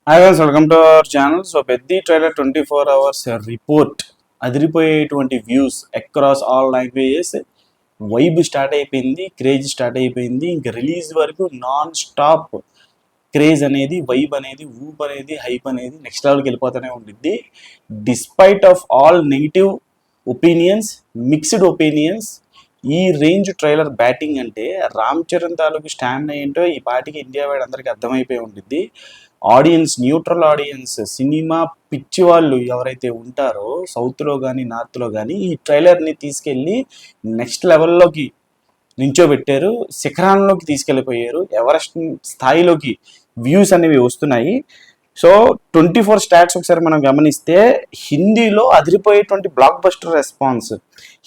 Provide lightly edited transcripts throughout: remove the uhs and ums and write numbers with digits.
Hi guys, welcome to our channel. So పెద్ద trailer 24 hours report, అదిరిపోయేటువంటి views across all languages. Vibe start అయిపోయింది, craze start అయిపోయింది. ఇంకా release వరకు non stop craze అనేది, vibe అనేది, ఊప్ అనేది, హైప్ అనేది నెక్స్ట్ లెవెల్కి వెళ్ళిపోతూనే ఉంటుంది. Despite of all negative opinions, mixed opinions, ఈ రేంజ్ ట్రైలర్ బ్యాటింగ్ అంటే రామ్ చరణ్ తాలూకు స్టాండ్ ఏంటో ఈ పాటికి ఇండియా వైడ్ అందరికీ అర్థమైపోయి ఉంటుంది. ఆడియన్స్, న్యూట్రల్ ఆడియన్స్, సినిమా పిచ్చి వాళ్ళు ఎవరైతే ఉంటారో సౌత్లో కానీ నార్త్లో కానీ ఈ ట్రైలర్ని తీసుకెళ్ళి నెక్స్ట్ లెవెల్లోకి నించోబెట్టారు, శిఖరాల్లోకి తీసుకెళ్ళిపోయారు, ఎవరెస్ట్ స్థాయిలోకి వ్యూస్ అనేవి వస్తున్నాయి. సో 24 స్టాట్స్ ఒకసారి మనం గమనిస్తే హిందీలో అదిరిపోయేటువంటి blockbuster response.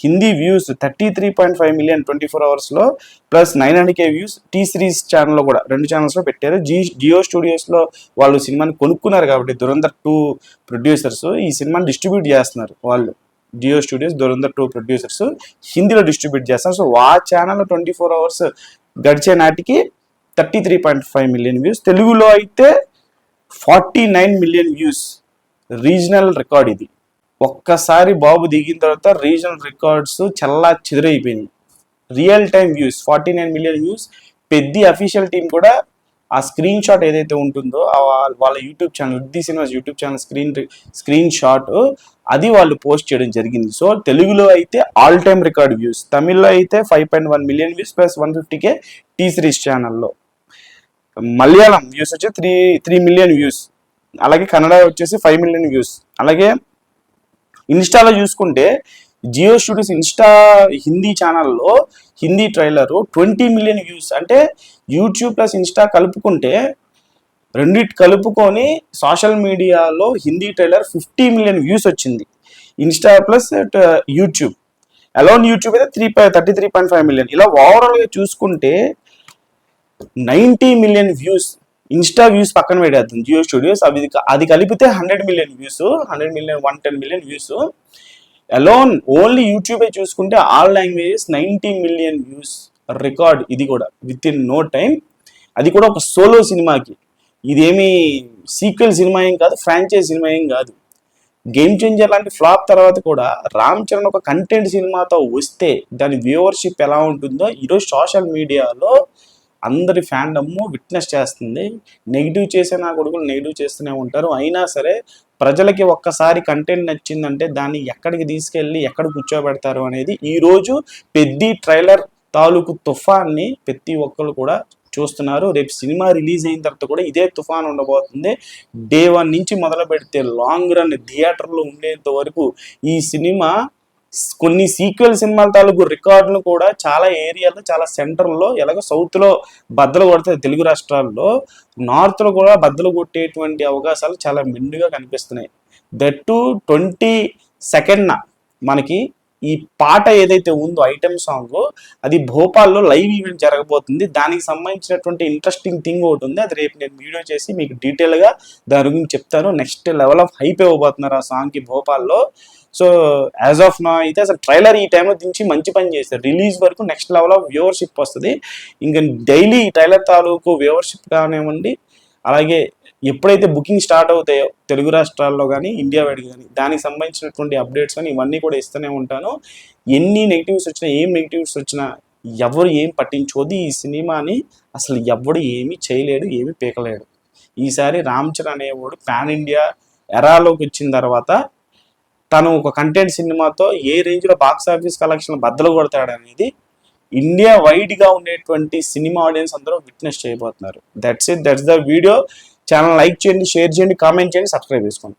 Hindi views 33.5 million 24 అవర్స్లో, plus 900K views tea series ఛానల్లో కూడా 2 ఛానల్స్లో పెట్టారు. జియో స్టూడియోస్లో వాళ్ళు సినిమాని కొనుక్కున్నారు కాబట్టి దురంధర్ 2 ప్రొడ్యూసర్స్ ఈ సినిమాని డిస్ట్రిబ్యూట్ చేస్తున్నారు. వాళ్ళు జియో స్టూడియోస్ దురంధర్ 2 ప్రొడ్యూసర్స్ హిందీలో డిస్ట్రిబ్యూట్ చేస్తారు. సో ఆ ఛానల్ 24 అవర్స్ గడిచే నాటికి 33.5 మిలియన్ వ్యూస్. తెలుగులో అయితే 49 మిలియన్ వ్యూస్. రీజనల్ రికార్డ్ ఇది. ఒక్కసారి బాబు దిగిన తర్వాత రీజనల్ రికార్డ్స్ చల్లా చెదిరైపోయినాయి. Real time views 49 million views. పెద్ద అఫీషియల్ టీం కూడా ఆ స్క్రీన్ షాట్ ఏదైతే ఉంటుందో వాళ్ళ YouTube channel, Vriddhi cinemas YouTube channel screenshot అది వాళ్ళు పోస్ట్ చేయడం జరిగింది. సో తెలుగులో అయితే ఆల్ టైమ్ రికార్డ్ వ్యూస్, తమిళ్లో అయితే 5.1 million views plus 150K T series ఛానల్లో. మలయాళం వ్యూస్ వచ్చి 3 మిలియన్ వ్యూస్, అలాగే కన్నడ వచ్చేసి 5 మిలియన్ వ్యూస్. అలాగే ఇన్స్టాలో చూసుకుంటే జియో స్టూడియోస్ ఇన్స్టా హిందీ ఛానల్లో హిందీ ట్రైలర్ 20 మిలియన్ వ్యూస్. అంటే యూట్యూబ్ ప్లస్ ఇన్స్టా కలుపుకుంటే రెండిటి కలుపుకొని సోషల్ మీడియాలో హిందీ ట్రైలర్ 50 మిలియన్ వ్యూస్ వచ్చింది. Insta plus YouTube, alone YouTube అయితే 33.5 మిలియన్. ఇలా ఓవరాల్గా చూసుకుంటే 90 మిలియన్ వ్యూస్. ఇన్స్టా వ్యూస్ పక్కన పెట్టేద్దాం, జియో స్టూడియోస్ అది కలిపితే 100 million views, 100 million 110 million views. Alone only యూట్యూబే చూసుకుంటే all languages 90 million views record. ఇది కూడా విత్ ఇన్ నో టైం. అది కూడా ఒక సోలో సినిమాకి. ఇదేమి సీక్వెల్ సినిమా ఏం కాదు, ఫ్రాంచైజ్ సినిమా ఏం కాదు. గేమ్ చేంజర్ లాంటి ఫ్లాప్ తర్వాత కూడా రామ్ చరణ్ ఒక కంటెంట్ సినిమాతో వస్తే దాని వ్యూవర్షిప్ ఎలా ఉంటుందో ఈరోజు సోషల్ మీడియాలో అందరి ఫ్యాండమ్ విట్నెస్ చేస్తుంది. నెగిటివ్ చేసే నా కొడుకులు నెగిటివ్ చేస్తూనే ఉంటారు. అయినా సరే ప్రజలకి ఒక్కసారి కంటెంట్ నచ్చిందంటే దాన్ని ఎక్కడికి తీసుకెళ్ళి ఎక్కడ కూర్చోబెడతారు అనేది ఈరోజు పెద్ద ట్రైలర్ తాలూకు తుఫాన్ని ప్రతి ఒక్కరు కూడా చూస్తున్నారు. రేపు సినిమా రిలీజ్ అయిన తర్వాత కూడా ఇదే తుఫాన్ ఉండబోతుంది. డే 1 నుంచి మొదలు పెడితే లాంగ్ రన్ థియేటర్లో ఉండేంత వరకు ఈ సినిమా కొన్ని సీక్వెల్ సినిమాల తాలూకు రికార్డులు కూడా చాలా ఏరియాలో, చాలా సెంటర్లో, ఎలాగో సౌత్లో బద్దలు కొడతాయి తెలుగు రాష్ట్రాల్లో, నార్త్లో కూడా బద్దలు కొట్టేటువంటి అవకాశాలు చాలా మెండుగా కనిపిస్తున్నాయి. దట్ టు 22nd మనకి ఈ పాట ఏదైతే ఉందో ఐటెం సాంగ్, అది భోపాల్లో లైవ్ ఈవెంట్ జరగబోతుంది. దానికి సంబంధించినటువంటి ఇంట్రెస్టింగ్ థింగ్ ఒకటి ఉంది. అది రేపు నేను వీడియో చేసి మీకు డీటెయిల్గా దాని గురించి చెప్తాను. నెక్స్ట్ లెవెల్ ఆఫ్ హైప్ ఇవ్వబోతున్నారు ఆ సాంగ్కి భోపాల్లో. సో యాజ్ ఆఫ్ నా అయితే అసలు ట్రైలర్ ఈ టైంలో దించి మంచి పని చేస్తారు. రిలీజ్ వరకు నెక్స్ట్ లెవెల్ ఆఫ్ వ్యూవర్షిప్ వస్తుంది. ఇంకా డైలీ ఈ ట్రైలర్ తాలూకు వ్యూవర్షిప్ కానివ్వండి, అలాగే ఎప్పుడైతే బుకింగ్ స్టార్ట్ అవుతాయో తెలుగు రాష్ట్రాల్లో కానీ ఇండియా వైడ్ కానీ దానికి సంబంధించినటువంటి అప్డేట్స్ కానీ ఇవన్నీ కూడా ఇస్తూనే ఉంటాను. ఎన్ని నెగిటివ్స్ వచ్చినా, ఏం నెగిటివ్స్ వచ్చినా ఎవరు ఏం పట్టించుకోదు. ఈ సినిమాని అసలు ఎవడు ఏమీ చేయలేడు, ఏమీ పీకలేడు. ఈసారి రామ్ చరణ్ అనేవాడు పాన్ ఇండియా ఎరాలోకి వచ్చిన తర్వాత తను ఒక కంటెంట్ సినిమాతో ఏ రేంజ్లో బాక్స్ ఆఫీస్ కలెక్షన్ బద్దలు కొడతాడు అనేది ఇండియా వైడ్గా ఉండేటువంటి సినిమా ఆడియన్స్ అందరూ విట్నెస్ చేయబోతున్నారు. That's the video. Channel like చేయండి, షేర్ చేయండి, కామెంట్ చేయండి, సబ్స్క్రైబ్ చేసుకోండి.